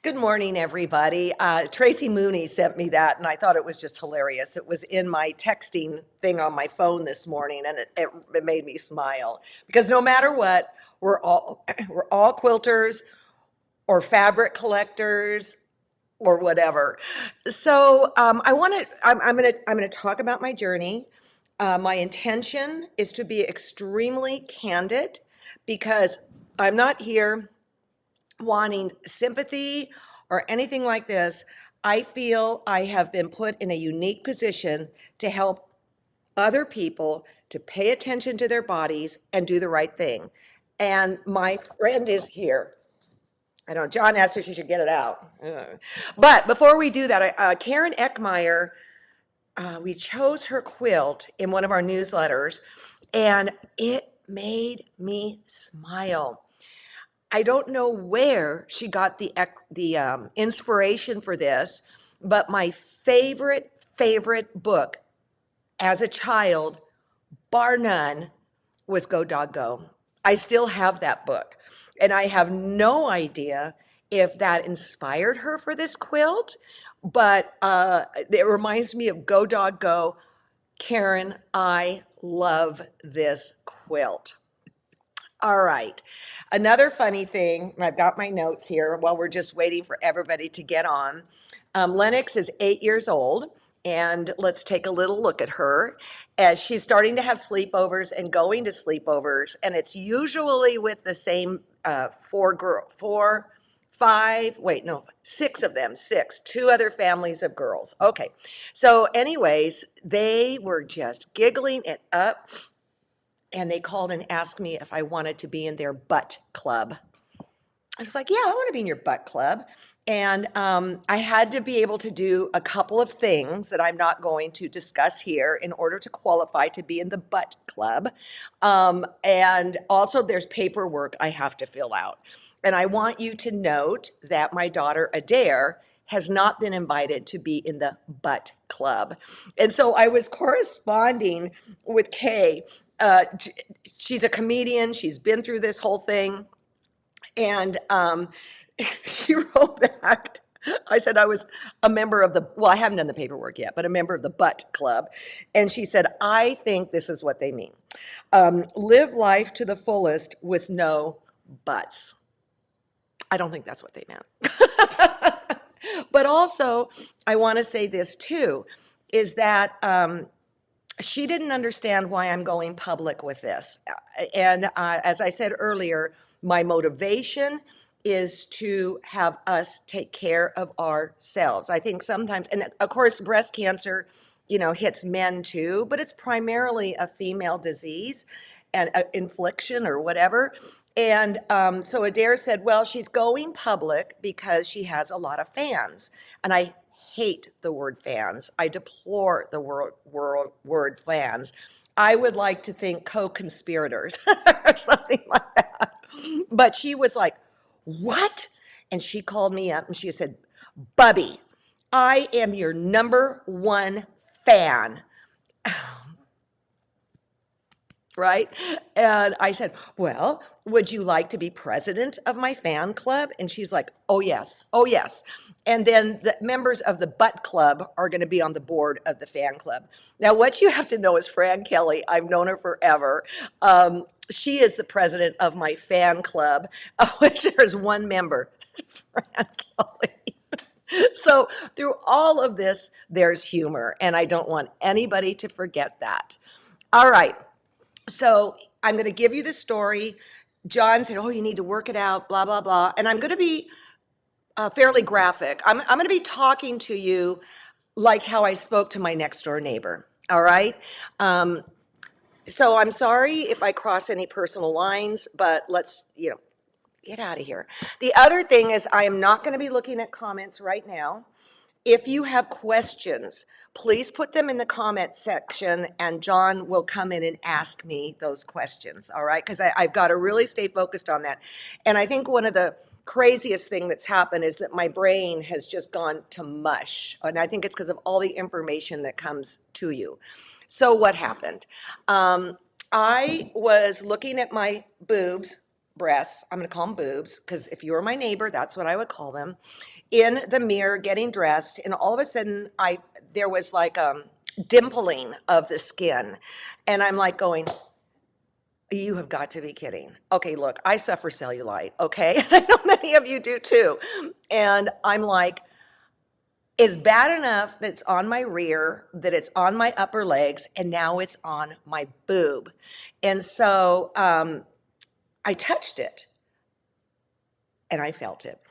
Good morning, everybody. Tracy Mooney sent me that, and I thought it was just hilarious. It was in my texting thing on my phone this morning, and it made me smile because no matter what, we're all we're all quilters or fabric collectors or whatever. So I'm gonna talk about my journey. My intention is to be extremely candid because I'm not here wanting sympathy or anything like this. I feel I have been put in a unique position to help other people to pay attention to their bodies and do the right thing. And my friend is here. I don't know, John asked if she should get it out. But before we do that, Karen Eckmeyer, we chose her quilt in one of our newsletters, and it made me smile. I don't know where she got the inspiration for this, but my favorite book as a child, bar none, was Go Dog Go. I still have that book, and I have no idea if that inspired her for this quilt, but it reminds me of Go Dog Go. Karen, I love this quilt. All right. Another funny thing, and I've got my notes here while we're just waiting for everybody to get on. Lennox is 8 years old, and let's take a little look at her as she's starting to have sleepovers and going to sleepovers, and it's usually with the same four, five, wait, no, six of them, two other families of girls. Okay. So, anyways, they were just giggling it up and they called and asked me if I wanted to be in their butt club. I was like, yeah, I want to be in your butt club. And I had to be able to do a couple of things that I'm not going to discuss here in order to qualify to be in the butt club. And also, there's paperwork I have to fill out. And I want you to note that my daughter, Adair, has not been invited to be in the butt club. And so I was corresponding with Kay. She's a comedian, she's been through this whole thing. And she wrote back. I said I was a member of well, I haven't done the paperwork yet, but a member of the butt club. And she said, I think this is what they mean. Live life to the fullest with no butts. I don't think that's what they meant. But also, I want to say this too, is that she didn't understand why I'm going public with this. And as I said earlier, my motivation is to have us take care of ourselves. I think sometimes, and of course, breast cancer, hits men too, but it's primarily a female disease and infliction or whatever. And so Adair said, well, she's going public because she has a lot of fans. And I hate the word fans. I deplore the word fans. I would like to think co-conspirators or something like that. But she was like, what? And she called me up and she said, Bubby, I am your number one fan. Right? And I said, well, would you like to be president of my fan club? And she's like, oh, yes. Oh, yes. And then the members of the butt club are going to be on the board of the fan club. Now, what you have to know is Fran Kelly. I've known her forever. She is the president of my fan club, of which there's one member, Fran Kelly. So through all of this, there's humor. And I don't want anybody to forget that. All right. So I'm going to give you the story. John said, oh, you need to work it out, blah, blah, blah. And I'm going to be fairly graphic. I'm going to be talking to you like how I spoke to my next door neighbor. All right. So I'm sorry if I cross any personal lines, but let's, get out of here. The other thing is I am not going to be looking at comments right now. If you have questions, please put them in the comment section and John will come in and ask me those questions, all right? Because I've got to really stay focused on that. And I think one of the craziest thing that's happened is that my brain has just gone to mush. And I think it's because of all the information that comes to you. So what happened? I was looking at my boobs, breasts, I'm going to call them boobs, because if you were my neighbor, that's what I would call them. in the mirror getting dressed, and all of a sudden there was like dimpling of the skin, and I'm like going, you have got to be kidding. Okay, look, I suffer cellulite, okay? I know many of you do too. And I'm like, it's bad enough that it's on my rear, that it's on my upper legs, and now it's on my boob. And so I touched it and I felt it.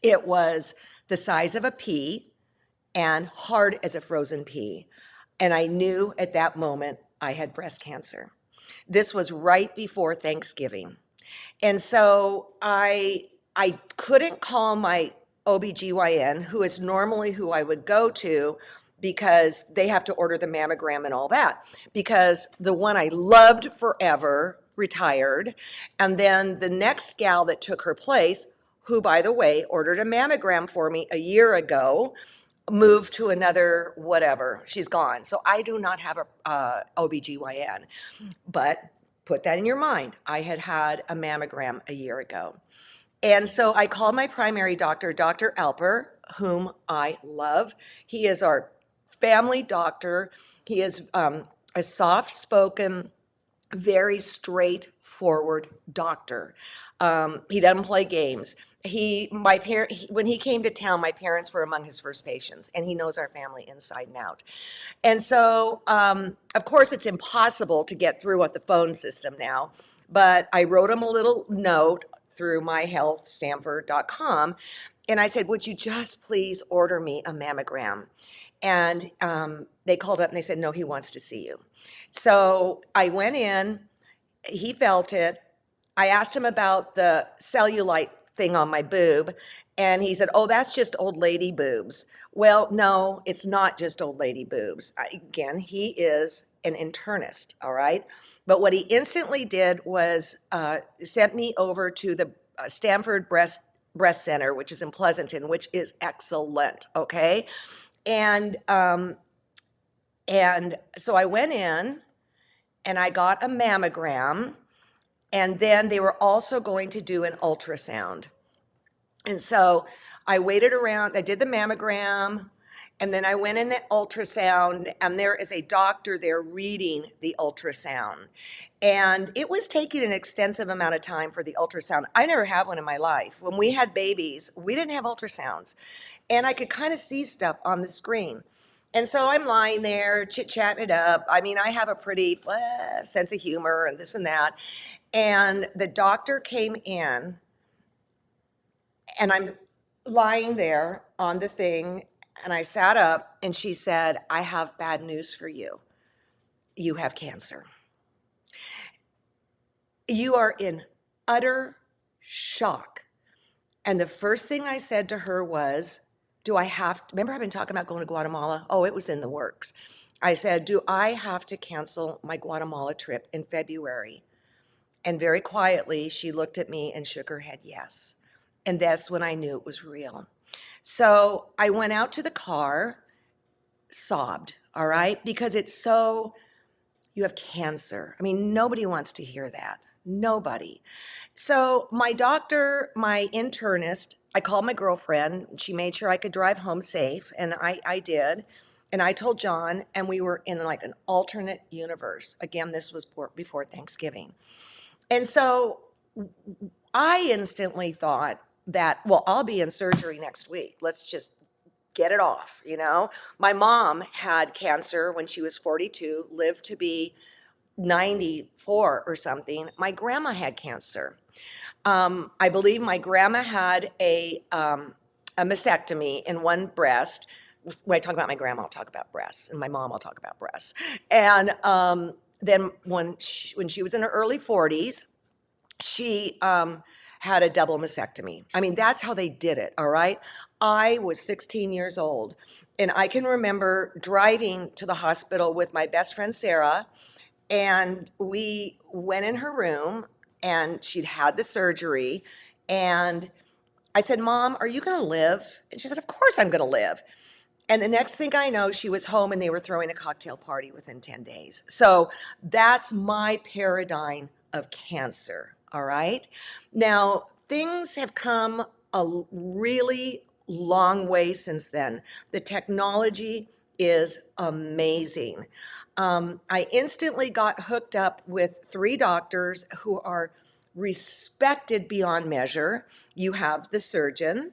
It was the size of a pea and hard as a frozen pea. And I knew at that moment I had breast cancer. This was right before Thanksgiving. And so I couldn't call my OBGYN, who is normally who I would go to, because they have to order the mammogram and all that, because the one I loved forever retired. And then the next gal that took her place, who, by the way, ordered a mammogram for me a year ago, moved to another whatever. She's gone. So I do not have a OBGYN. But put that in your mind. I had had a mammogram a year ago. And so I called my primary doctor, Dr. Alper, whom I love. He is our family doctor. He is a soft-spoken, very straightforward doctor. He doesn't play games. When he came to town, my parents were among his first patients, and he knows our family inside and out. And so, of course, it's impossible to get through with the phone system now, but I wrote him a little note through myhealthstanford.com, and I said, would you just please order me a mammogram? And they called up and they said, no, he wants to see you. So I went in, he felt it. I asked him about the cellulite thing on my boob, and he said, oh, that's just old lady boobs. Well, no, it's not just old lady boobs. Again, he is an internist, all right? But what he instantly did was sent me over to the Stanford Breast Center, which is in Pleasanton, which is excellent, okay? And so I went in and I got a mammogram, and then they were also going to do an ultrasound. And so I waited around, I did the mammogram, and then I went in the ultrasound, and there is a doctor there reading the ultrasound. And it was taking an extensive amount of time for the ultrasound. I never had one in my life. When we had babies, we didn't have ultrasounds. And I could kind of see stuff on the screen. And so I'm lying there, chit-chatting it up. I mean, I have a pretty sense of humor and this and that. And the doctor came in, and I'm lying there on the thing, and I sat up, and she said, I have bad news for you. You have cancer. You are in utter shock. And the first thing I said to her was, remember I've been talking about going to Guatemala? Oh, it was in the works. I said, do I have to cancel my Guatemala trip in February? And very quietly, she looked at me and shook her head, yes. And that's when I knew it was real. So I went out to the car, sobbed, all right? Because you have cancer. I mean, nobody wants to hear that. Nobody. So my doctor, my internist, I called my girlfriend. She made sure I could drive home safe, and I did. And I told John, and we were in like an alternate universe. Again, this was before Thanksgiving. And so I instantly thought that, well, I'll be in surgery next week. Let's just get it off, you know? My mom had cancer when she was 42, lived to be 94 or something. My grandma had cancer. I believe my grandma had a mastectomy in one breast. When I talk about my grandma, I'll talk about breasts, and my mom, I'll talk about breasts. And then when she was in her early 40s, she had a double mastectomy. I mean, that's how they did it, all right? I was 16 years old, and I can remember driving to the hospital with my best friend, Sarah, and we went in her room, and she'd had the surgery, and I said, Mom, are you gonna live? And she said, of course I'm gonna live. And the next thing I know, she was home, and they were throwing a cocktail party within 10 days. So that's my paradigm of cancer, all right? Now, things have come a really long way since then. The technology is amazing. I instantly got hooked up with 3 doctors who are respected beyond measure. You have the surgeon,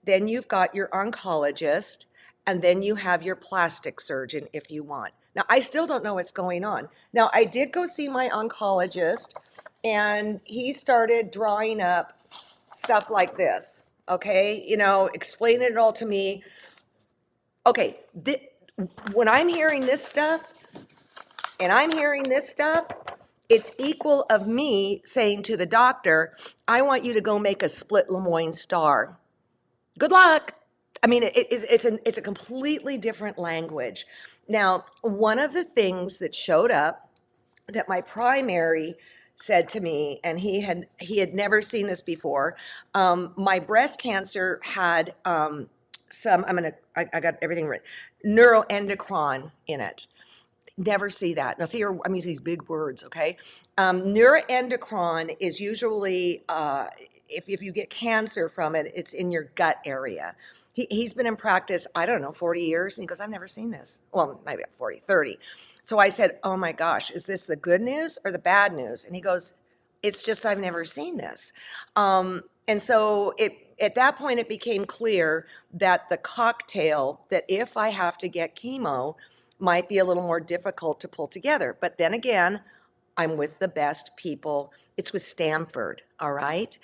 then you've got your oncologist, and then you have your plastic surgeon if you want. Now, I still don't know what's going on. Now, I did go see my oncologist, and he started drawing up stuff like this, okay? Explaining it all to me. Okay, when I'm hearing this stuff, and I'm hearing this stuff, it's equal of me saying to the doctor, I want you to go make a split Lemoyne star. Good luck. I mean, it's a completely different language. Now, one of the things that showed up that my primary said to me, and he had never seen this before. My breast cancer had some. I got everything right. Neuroendocrine in it. Never see that. Now, see, I'm using these big words, okay? Neuroendocrine is usually, if you get cancer from it, it's in your gut area. He's been in practice, I don't know, 40 years, and he goes, I've never seen this. Well, maybe 40, 30. So I said, oh my gosh, is this the good news or the bad news? And he goes, it's just I've never seen this. And so at that point, it became clear that the cocktail, that if I have to get chemo, might be a little more difficult to pull together. But then again, I'm with the best people. It's with Stanford, all right?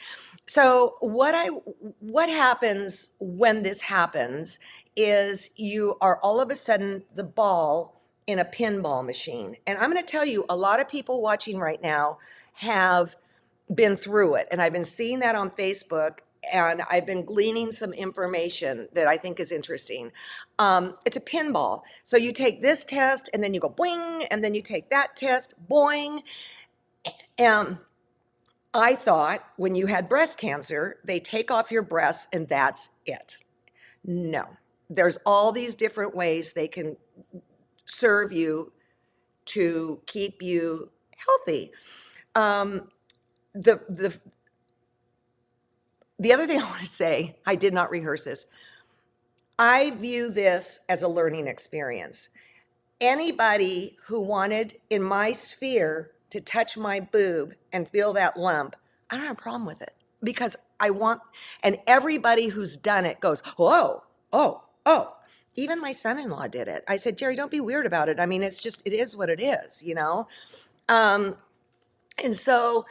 So what happens when this happens is you are all of a sudden the ball in a pinball machine. And I'm going to tell you, a lot of people watching right now have been through it. And I've been seeing that on Facebook, and I've been gleaning some information that I think is interesting. It's a pinball. So you take this test, and then you go boing, and then you take that test, boing. And I thought when you had breast cancer, they take off your breasts and that's it. No, there's all these different ways they can serve you to keep you healthy. The other thing I want to say, I did not rehearse this. I view this as a learning experience. Anybody who wanted in my sphere to touch my boob and feel that lump, I don't have a problem with it because I want, and everybody who's done it goes, whoa, oh, oh. Even my son-in-law did it. I said, Jerry, don't be weird about it. I mean, it's just, it is what it is, you know? And so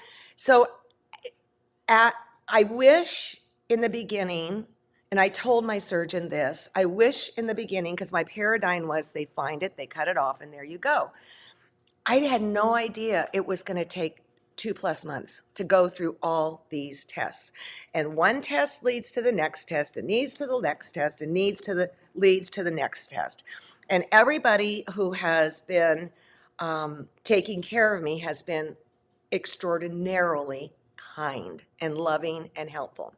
I wish in the beginning, and I told my surgeon this, I wish in the beginning, because my paradigm was they find it, they cut it off, and there you go. I had no idea it was going to take 2+ months to go through all these tests. And one test leads to the next test, and leads to the next test, and leads to the next test. And everybody who has been taking care of me has been extraordinarily kind and loving and helpful.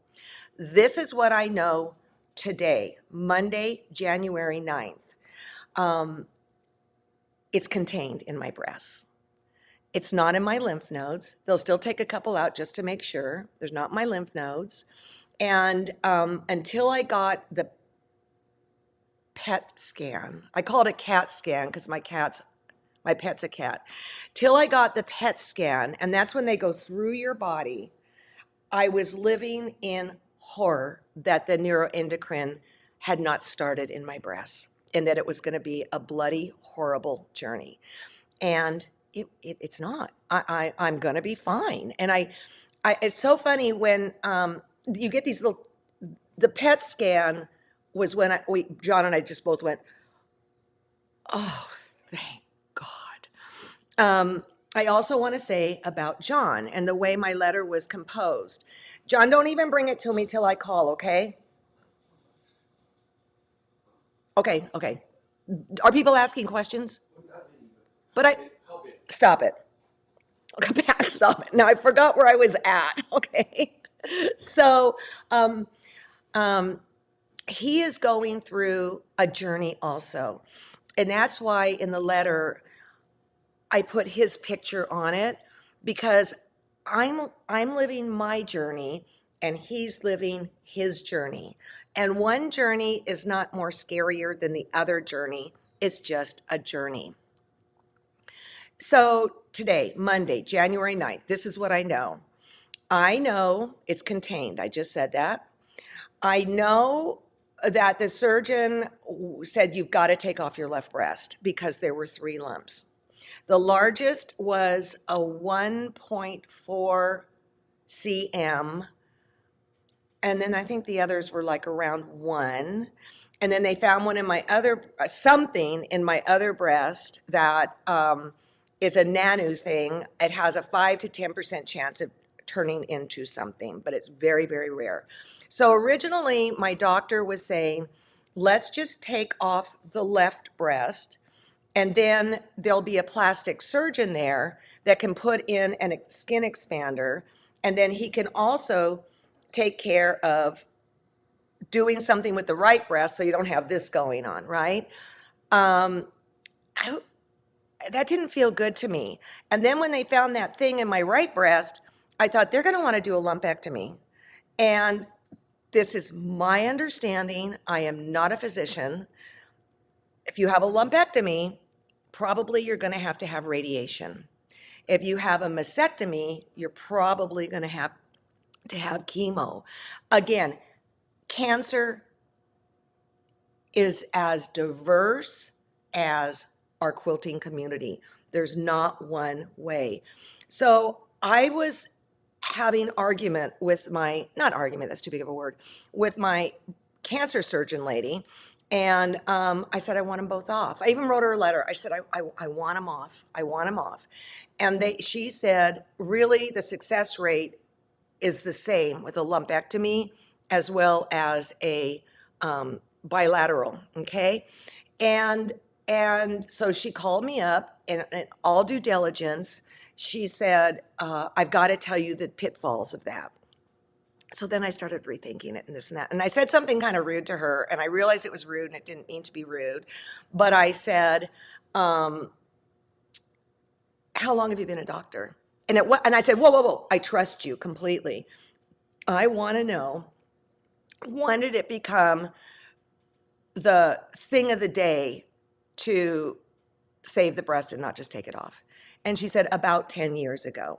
This is what I know today, Monday, January 9th. It's contained in my breasts. It's not in my lymph nodes. They'll still take a couple out just to make sure. There's not my lymph nodes. And until I got the PET scan, I call it a CAT scan because my pet's a cat. Till I got the PET scan, and that's when they go through your body, I was living in horror that the neuroendocrine had not started in my breasts and that it was going to be a bloody, horrible journey. And it's not. I'm going to be fine. And it's so funny when you get these little, the PET scan was when John and I just both went, oh, thank God. I also want to say about John and the way my letter was composed. John, don't even bring it to me till I call, okay? Okay. Are people asking questions? But stop it. Come back, stop it. Now I forgot where I was at, okay? So he is going through a journey also. And that's why in the letter, I put his picture on it because I'm living my journey and he's living his journey. And one journey is not more scarier than the other journey. It's just a journey. So today, Monday, January 9th, this is what I know. I know it's contained. I just said that. I know that the surgeon said you've got to take off your left breast because there were 3 lumps. The largest was a 1.4 cm, and then I think the others were like around 1. And then they found one in my other, something in my other breast that is a nanu thing. It has a 5 to 10% chance of turning into something, but it's very, very rare. So originally, my doctor was saying, let's just take off the left breast, and then there'll be a plastic surgeon there that can put in a skin expander, and then he can also take care of doing something with the right breast so you don't have this going on, right? Um, I, that didn't feel good to me. And then when they found that thing in my right breast, I thought they're going to want to do a lumpectomy. And this is my understanding. I am not a physician. If you have a lumpectomy, probably you're going to have radiation. If you have a mastectomy, you're probably going to have chemo. Again, cancer is as diverse as our quilting community. There's not one way. So I was having argument with my, not argument, that's too big of a word, with my cancer surgeon lady. And I said, I want them both off. I even wrote her a letter. I said, I want them off. I want them off. And she said, really, the success rate is the same with a lumpectomy as well as a bilateral, okay? And so she called me up, and in all due diligence, she said, I've got to tell you the pitfalls of that. So then I started rethinking it and this and that. And I said something kind of rude to her, and I realized it was rude, and it didn't mean to be rude. But I said, how long have you been a doctor? And I said, whoa, whoa, whoa, I trust you completely. I want to know, when did it become the thing of the day to save the breast and not just take it off? And she said, about 10 years ago.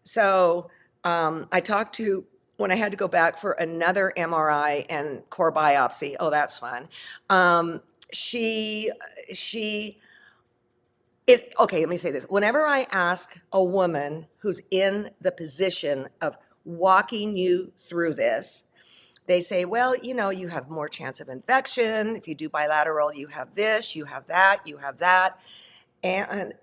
So I talked to, when I had to go back for another MRI and core biopsy, oh, that's fun. Okay, let me say this. Whenever I ask a woman who's in the position of walking you through this, they say, well, you have more chance of infection. If you do bilateral, you have this, you have that, you have that. And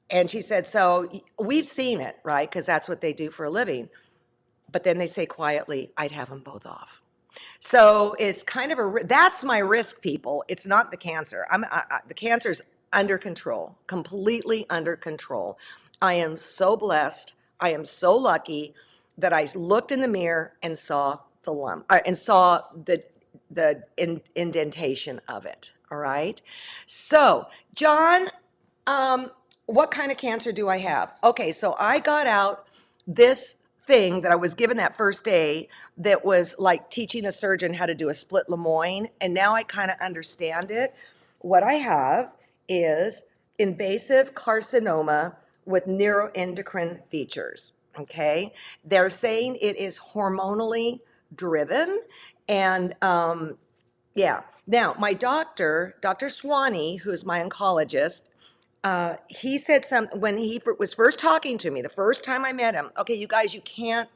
and she said, so we've seen it, right? Because that's what they do for a living. But then they say quietly, I'd have them both off. So it's kind of that's my risk, people. It's not the cancer. The cancer's under control, completely under control. I am so blessed. I am so lucky that I looked in the mirror and saw the lump, and saw the indentation of it. All right. So, John, what kind of cancer do I have? Okay, so I got out this thing that I was given that first day that was like teaching a surgeon how to do a split Lemoyne, and now I kind of understand it. What I have is invasive carcinoma with neuroendocrine features, okay? They're saying it is hormonally driven, and yeah. Now, my doctor, Dr. Swanee, who's my oncologist, he said something when he was first talking to me, the first time I met him. Okay, you guys, you can't,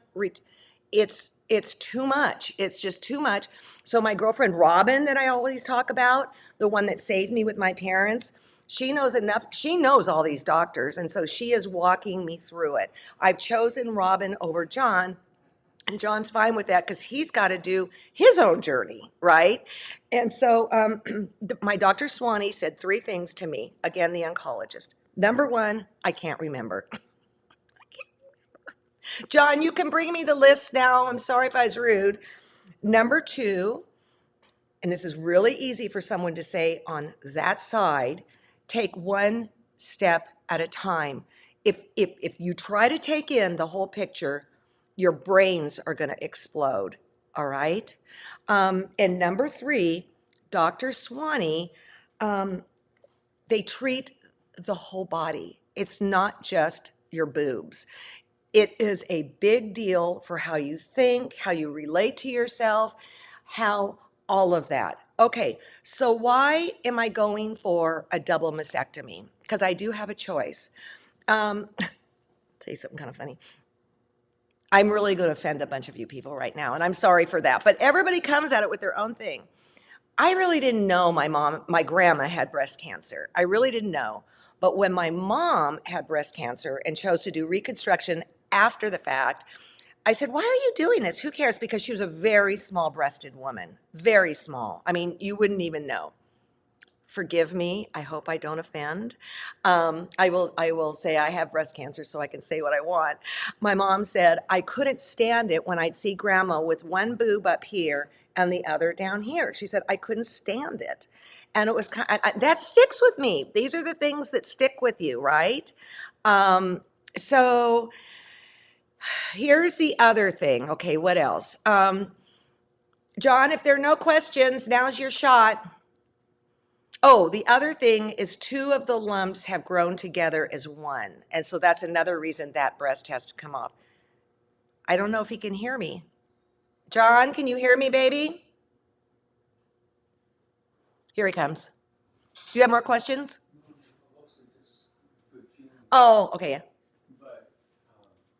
it's too much. It's just too much. So my girlfriend, Robin, that I always talk about, the one that saved me with my parents, she knows enough. She knows all these doctors. And so she is walking me through it. I've chosen Robin over John, and John's fine with that because he's got to do his own journey, right? And so my Dr. Swanee said 3 things to me, again, the oncologist. Number 1, I can't remember. John, you can bring me the list now. I'm sorry if I was rude. Number 2, and this is really easy for someone to say on that side, take one step at a time. If you try to take in the whole picture, your brains are going to explode. all right? And number three, Dr. Swanee, they treat the whole body. It's not just your boobs. It is a big deal for how you think, how you relate to yourself, how all of that. Okay, so why am I going for a double mastectomy? Because I do have a choice. Tell you something kind of funny. I'm really going to offend a bunch of you people right now, and I'm sorry for that. But everybody comes at it with their own thing. I really didn't know my grandma had breast cancer. I really didn't know. But when my mom had breast cancer and chose to do reconstruction after the fact, I said, why are you doing this? Who cares? Because she was a very small breasted woman, very small. I mean, you wouldn't even know. Forgive me. I hope I don't offend. I will say I have breast cancer, so I can say what I want. My mom said I couldn't stand it when I'd see grandma with one boob up here and the other down here. She said I couldn't stand it, and it was that sticks with me. These are the things that stick with you, right? So here's the other thing. Okay, what else? John, if there are no questions, now's your shot. Oh, the other thing is two of the lumps have grown together as one. And so that's another reason that breast has to come off. I don't know if he can hear me. John, can you hear me, baby? Here he comes. Do you have more questions? Oh, okay.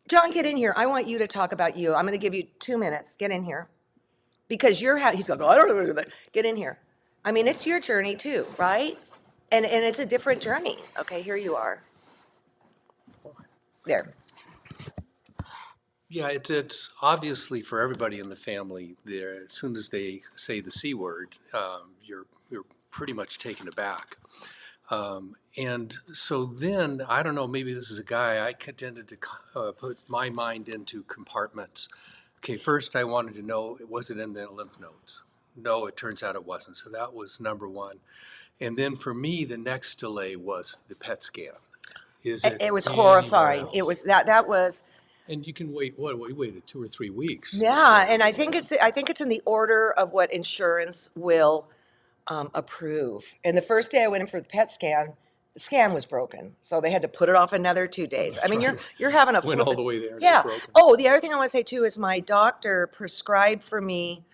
John, get in here. I want you to talk about you. I'm going to give you 2 minutes. Get in here. Because he's going, I don't know. Get in here. I mean, it's your journey too, right? And it's a different journey. Okay, here you are. There. Yeah, it's obviously for everybody in the family. There, as soon as they say the C word, you're pretty much taken aback. And so then I don't know. Maybe this is a guy. I tended to put my mind into compartments. Okay, first I wanted to know, was it in the lymph nodes? No, it turns out it wasn't. So that was number one. And then for me, the next delay was the PET scan. Is it It was anywhere horrifying. It else? was that was And you can wait, what, we waited 2 or 3 weeks. yeah, and I think it's in the order of what insurance will approve. And the first day I went in for the PET scan, the scan was broken, so they had to put it off another 2 days. I mean, Right. you're having a Went all flip. the way there and it was Yeah. broken. Oh, the other thing I want to say too is my doctor prescribed for me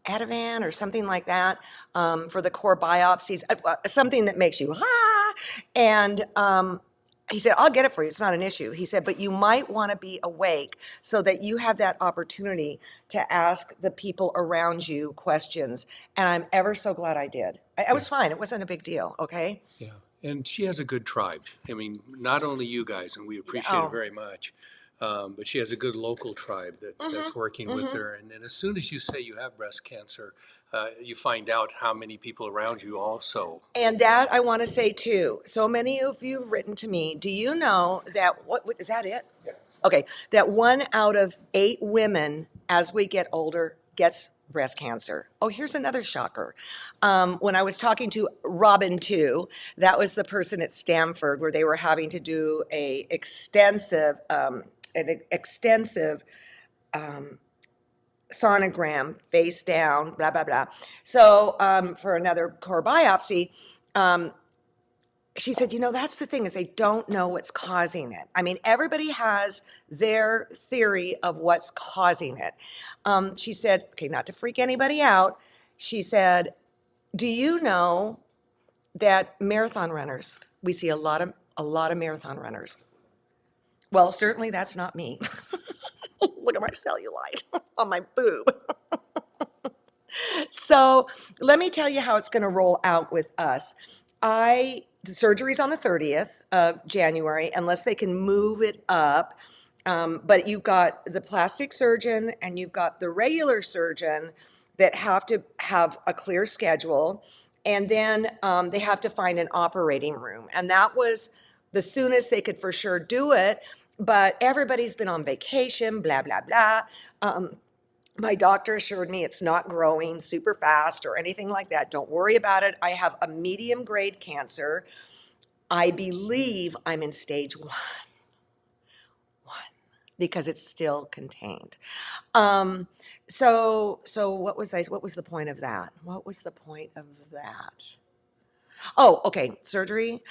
Ativan or something like that for the core biopsies, something that makes you and he said, I'll get it for you. It's not an issue. He said, but you might want to be awake so that you have that opportunity to ask the people around you questions. And I'm ever so glad I did. I was fine. It wasn't a big deal. Okay. Yeah, and she has a good tribe. I mean, not only you guys, and we appreciate Oh. it very much, but she has a good local tribe that's working with her. And then as soon as you say you have breast cancer, you find out how many people around you also. And that I want to say too. So many of you have written to me. Do you know that what is that it? Yeah. Okay, that 1 out of 8 women as we get older gets breast cancer. Oh, here's another shocker. When I was talking to Robin too, that was the person at Stanford where they were having to do an extensive sonogram, face down, blah, blah, blah. So for another core biopsy, she said, that's the thing is they don't know what's causing it. I mean, everybody has their theory of what's causing it. She said, okay, not to freak anybody out. She said, do you know that marathon runners, we see a lot of marathon runners. Well, certainly that's not me. Look at my cellulite on my boob. So let me tell you how it's going to roll out with us. The surgery's on the 30th of January, unless they can move it up. But you've got the plastic surgeon and you've got the regular surgeon that have to have a clear schedule. And then they have to find an operating room. And that was the soonest they could for sure do it. But everybody's been on vacation, blah, blah, blah. My doctor assured me it's not growing super fast or anything like that. Don't worry about it. I have a medium grade cancer. I believe I'm in stage 1. because it's still contained. So what was the point of that? What was the point of that? Oh, okay, surgery.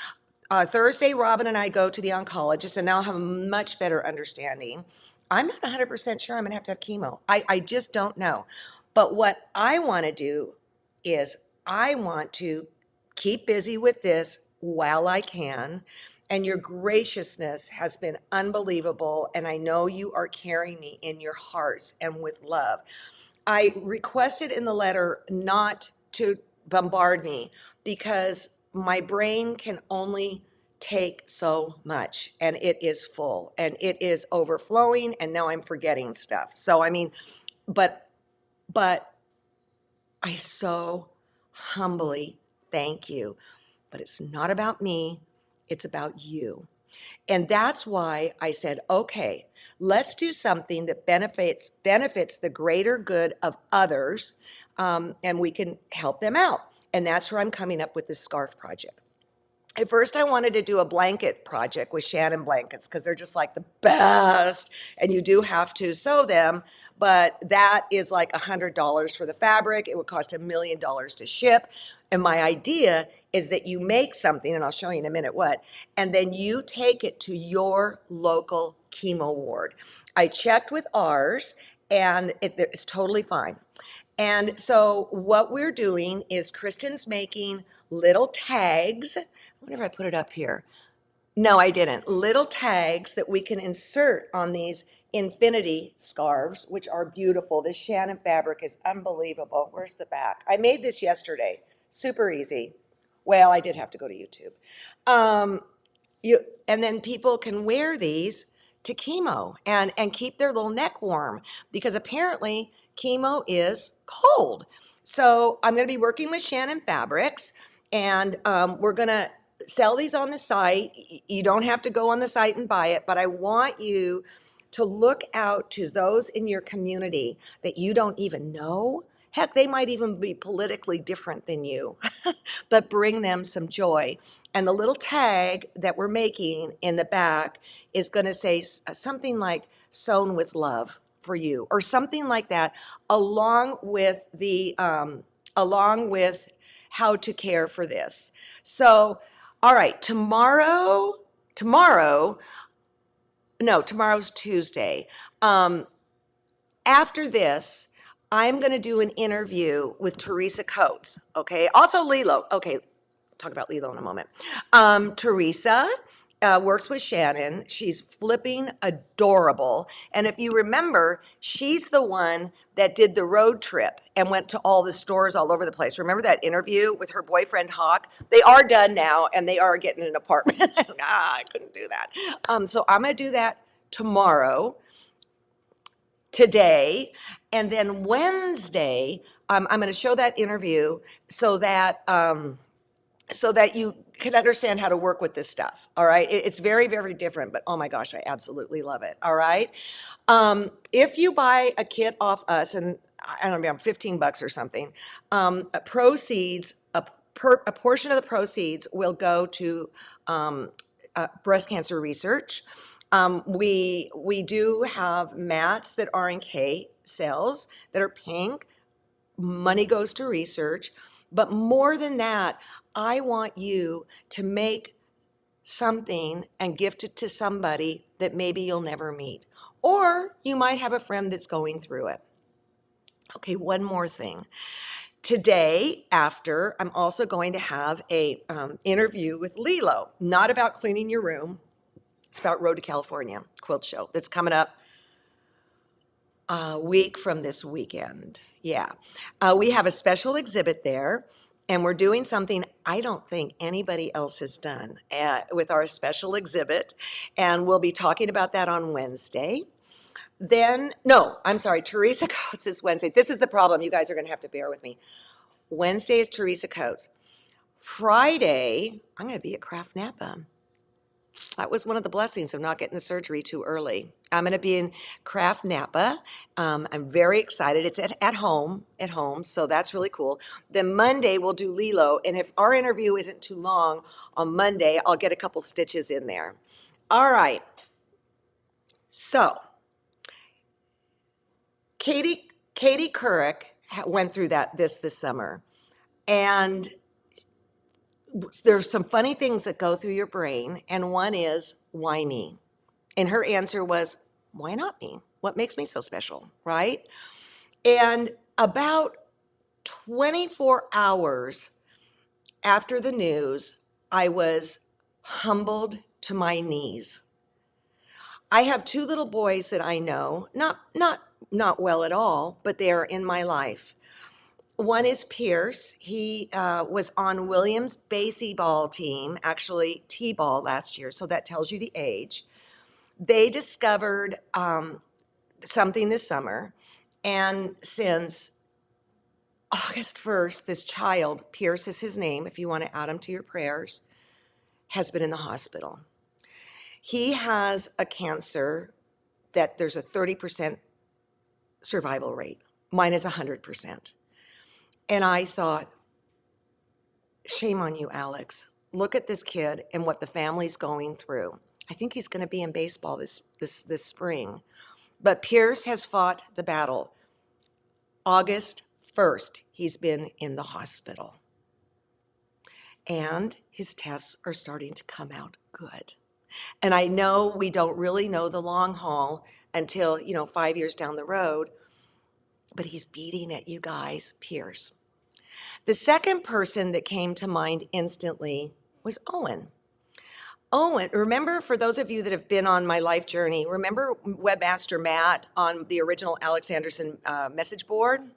Thursday, Robin and I go to the oncologist, and now I have a much better understanding. I'm not 100% sure I'm going to have chemo. I just don't know. But what I want to do is I want to keep busy with this while I can. And your graciousness has been unbelievable. And I know you are carrying me in your hearts and with love. I requested in the letter not to bombard me because my brain can only take so much and it is full and it is overflowing and now I'm forgetting stuff. So I mean, but I so humbly thank you. But it's not about me, it's about you. And that's why I said, okay, let's do something that benefits the greater good of others, and we can help them out. And that's where I'm coming up with this scarf project. At first, I wanted to do a blanket project with Shannon blankets because they're just like the best. And you do have to sew them, but that is like $100 for the fabric. It would cost $1 million to ship. And my idea is that you make something, and I'll show you in a minute what, and then you take it to your local chemo ward. I checked with ours, and it's totally fine. And so what we're doing is Kristen's making little tags. I wonder if I put it up here. No, I didn't. Little tags that we can insert on these infinity scarves, which are beautiful. This Shannon fabric is unbelievable. Where's the back? I made this yesterday. Super easy. Well, I did have to go to YouTube. And then people can wear these to chemo and keep their little neck warm because apparently chemo is cold. So I'm going to be working with Shannon Fabrics, and we're going to sell these on the site. You don't have to go on the site and buy it, but I want you to look out to those in your community that you don't even know. Heck, they might even be politically different than you, but bring them some joy. And the little tag that we're making in the back is going to say something like "sewn with love" for you, or something like that, along with how to care for this. So, all right, tomorrow's Tuesday. After this, I'm going to do an interview with Teresa Coates, okay? Also Lilo. Okay, talk about Lilo in a moment. Teresa works with Shannon. She's flipping adorable. And if you remember, she's the one that did the road trip and went to all the stores all over the place. Remember that interview with her boyfriend, Hawk? They are done now, and they are getting an apartment. I couldn't do that. So I'm going to do that tomorrow, today, and then Wednesday, I'm going to show that interview so that you can understand how to work with this stuff. All right. It's very, very different, but oh my gosh, I absolutely love it. All right. If you buy a kit off us, and I don't know, $15 or something, proceeds, a portion of the proceeds will go to breast cancer research. We do have mats that are in K cells that are pink. Money goes to research. But more than that, I want you to make something and gift it to somebody that maybe you'll never meet. Or you might have a friend that's going through it. Okay, one more thing. Today, after, I'm also going to have a interview with Lilo, not about cleaning your room. It's about Road to California quilt show that's coming up a week from this weekend. Yeah. We have a special exhibit there, and we're doing something I don't think anybody else has done with our special exhibit, and we'll be talking about that on Wednesday. Teresa Coates is Wednesday. This is the problem. You guys are going to have to bear with me. Wednesday is Teresa Coates. Friday, I'm going to be at Kraft Napa. That was one of the blessings of not getting the surgery too early. I'm going to be in Kraft Napa. I'm very excited. It's at home, so that's really cool. Then Monday, we'll do Lilo, and if our interview isn't too long on Monday, I'll get a couple stitches in there. All right. So Katie Couric went through this summer, and there's some funny things that go through your brain, and one is, why me? And her answer was, why not me? What makes me so special, right? And about 24 hours after the news, I was humbled to my knees. I have two little boys that I know, not well at all, but they are in my life. One is Pierce. He was on Williams' baseball team, actually T-ball last year, so that tells you the age. They discovered something this summer, and since August 1st, this child, Pierce is his name, if you want to add him to your prayers, has been in the hospital. He has a cancer that there's a 30% survival rate. Mine is 100%. And I thought, shame on you, Alex. Look at this kid and what the family's going through. I think he's going to be in baseball this spring. But Pierce has fought the battle. August 1st, he's been in the hospital. And his tests are starting to come out good. And I know we don't really know the long haul until, 5 years down the road, but he's beating it, you guys, Pierce. The second person that came to mind instantly was Owen. Owen, remember, for those of you that have been on my life journey, remember Webmaster Matt on the original Alex Anderson message board?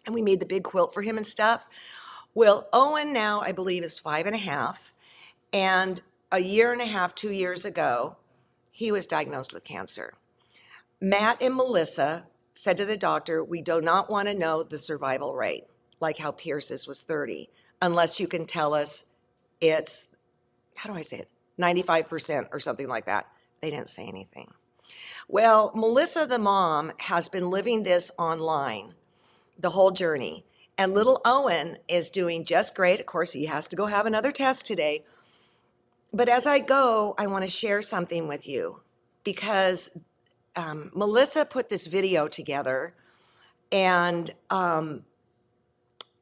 And we made the big quilt for him and stuff. Well, Owen now, I believe, is 5.5. And a year and a half, 2 years ago, he was diagnosed with cancer. Matt and Melissa said to the doctor, we do not want to know the survival rate, like how Pierce's was 30, unless you can tell us it's, how do I say it, 95% or something like that. They didn't say anything. Well, Melissa, the mom, has been living this online the whole journey. And little Owen is doing just great. Of course, he has to go have another test today. But as I go, I want to share something with you because Melissa put this video together, and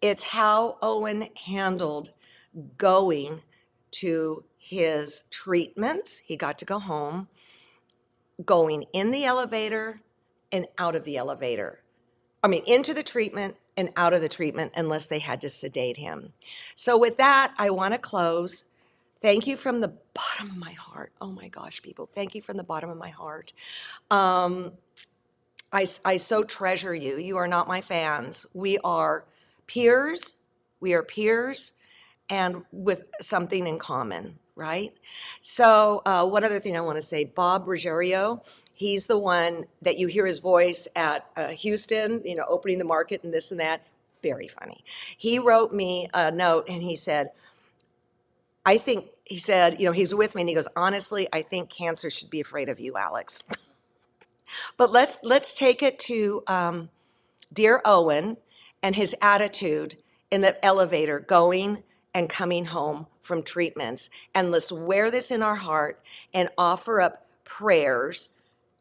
it's how Owen handled going to his treatments. He got to go home, going in the elevator and out of the elevator. I mean, into the treatment and out of the treatment unless they had to sedate him. So with that, I want to close. Thank you from the bottom of my heart. Oh my gosh, people, thank you from the bottom of my heart. I so treasure you. You are not my fans. We are peers. We are peers and with something in common, right? So one other thing I want to say, Bob Ruggiero, he's the one that you hear his voice at Houston, opening the market and this and that. Very funny. He wrote me a note and he said, he's with me and he goes, honestly, I think cancer should be afraid of you, Alex. But let's take it to dear Owen and his attitude in the elevator going and coming home from treatments. And let's wear this in our heart and offer up prayers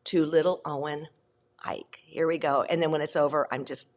to little Owen Ike. Here we go. And then when it's over, I'm just